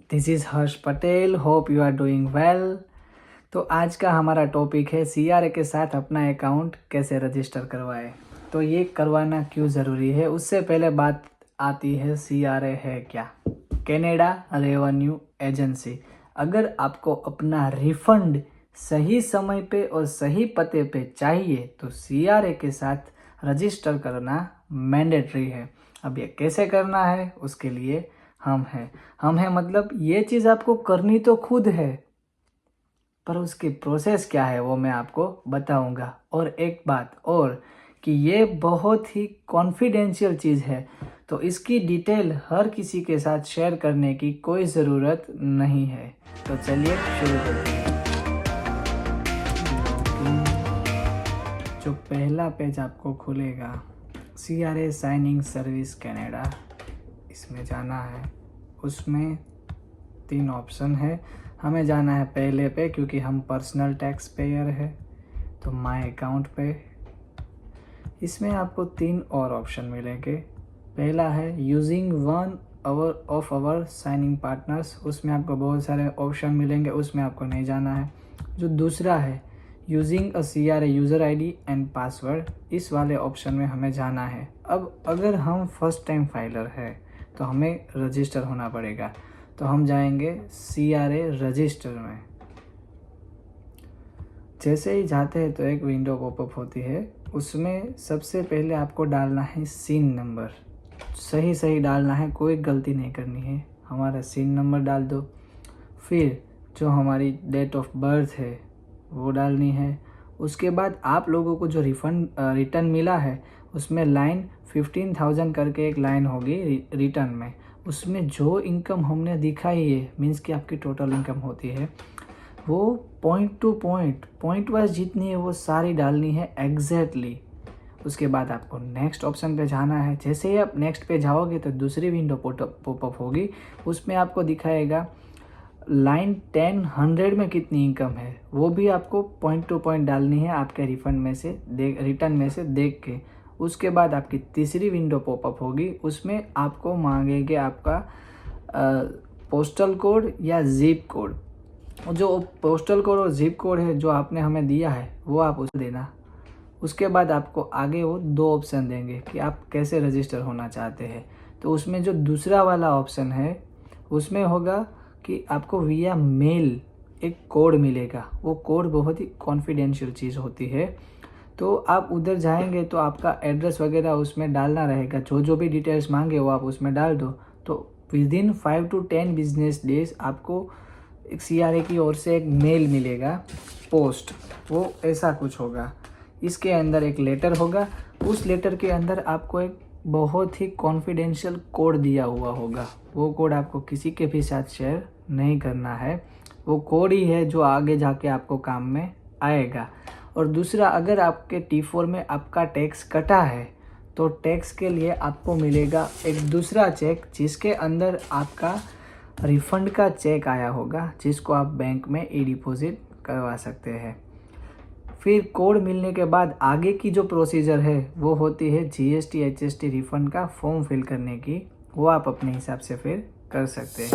This is Harsh Patel, hope you are doing well. तो आज का हमारा टॉपिक है सीआरए के साथ अपना अकाउंट कैसे रजिस्टर करवाएं। तो ये करवाना क्यों ज़रूरी है, उससे पहले बात आती है सीआरए है क्या। Canada revenue agency. अगर आपको अपना रिफंड सही समय पे और सही पते पे चाहिए तो सीआरए के साथ रजिस्टर करना मैंडेटरी है। अब ये कैसे करना है, उसके लिए हम हैं मतलब ये चीज़ आपको करनी तो खुद है, पर उसकी प्रोसेस क्या है वो मैं आपको बताऊंगा। और एक बात और कि ये बहुत ही कॉन्फिडेंशियल चीज़ है, तो इसकी डिटेल हर किसी के साथ शेयर करने की कोई ज़रूरत नहीं है। तो चलिए शुरू करते हैं। जो पहला पेज आपको खुलेगा, सीआरए साइनिंग सर्विस कनाडा, इसमें जाना है। उसमें 3 ऑप्शन है। हमें जाना है पहले पे, क्योंकि हम पर्सनल टैक्स पेयर है, तो माय अकाउंट पे। इसमें आपको 3 और ऑप्शन मिलेंगे। पहला है using one of our signing partners, उसमें आपको बहुत सारे ऑप्शन मिलेंगे, उसमें आपको नहीं जाना है। जो दूसरा है using a CRA user ID and password, इस वाले ऑप्शन में हमें जाना है। अब अगर हम फर्स्ट टाइम फाइलर है तो हमें रजिस्टर होना पड़ेगा, तो हम जाएंगे सीआरए रजिस्टर में। जैसे ही जाते हैं तो एक विंडो पॉपअप होती है। उसमें सबसे पहले आपको डालना है सिन नंबर, सही डालना है, कोई गलती नहीं करनी है। हमारा सिन नंबर डाल दो। फिर जो हमारी डेट ऑफ बर्थ है वो डालनी है। उसके बाद आप लोगों को जो रिटर्न मिला है उसमें लाइन 15,000 करके एक लाइन होगी रिटर्न में। उसमें जो इनकम हमने दिखाई है, मीन्स कि आपकी टोटल इनकम होती है, वो पॉइंट टू पॉइंट वाइज जितनी है वो सारी डालनी है एग्जैक्टली। उसके बाद आपको नेक्स्ट ऑप्शन पे जाना है। जैसे ही आप नेक्स्ट पे जाओगे तो दूसरी विंडो पॉपअप होगी। उसमें आपको दिखाएगा लाइन 10 100 में कितनी इनकम है, वो भी आपको पॉइंट टू पॉइंट डालनी है आपके रिफंड में से रिटर्न में से देख के। उसके बाद आपकी तीसरी विंडो पॉपअप होगी। उसमें आपको मांगेंगे आपका पोस्टल कोड या जिप कोड। जो पोस्टल कोड और जिप कोड है जो आपने हमें दिया है वो आप उसे देना। उसके बाद आपको आगे वो 2 ऑप्शन देंगे कि आप कैसे रजिस्टर होना चाहते हैं। तो उसमें जो दूसरा वाला ऑप्शन है उसमें होगा कि आपको विया मेल एक कोड मिलेगा। वो कोड बहुत ही कॉन्फिडेंशियल चीज़ होती है, तो आप उधर जाएंगे तो आपका एड्रेस वगैरह उसमें डालना रहेगा। जो भी डिटेल्स मांगे वो आप उसमें डाल दो। तो विदिन 5 to 10 बिजनेस डेज आपको एक सीआरए की ओर से एक मेल मिलेगा, पोस्ट, वो ऐसा कुछ होगा। इसके अंदर एक लेटर होगा। उस लेटर के अंदर आपको एक बहुत ही कॉन्फिडेंशियल कोड दिया हुआ होगा। वो कोड आपको किसी के भी साथ शेयर नहीं करना है। वो कोड ही है जो आगे जाके आपको काम में आएगा। और दूसरा, अगर आपके T4 में आपका टैक्स कटा है तो टैक्स के लिए आपको मिलेगा एक दूसरा चेक, जिसके अंदर आपका रिफंड का चेक आया होगा, जिसको आप बैंक में ई डिपॉजिट करवा सकते हैं। फिर कोड मिलने के बाद आगे की जो प्रोसीजर है वो होती है जीएसटी एचएसटी रिफंड का फॉर्म फिल करने की। वो आप अपने हिसाब से फिर कर सकते हैं।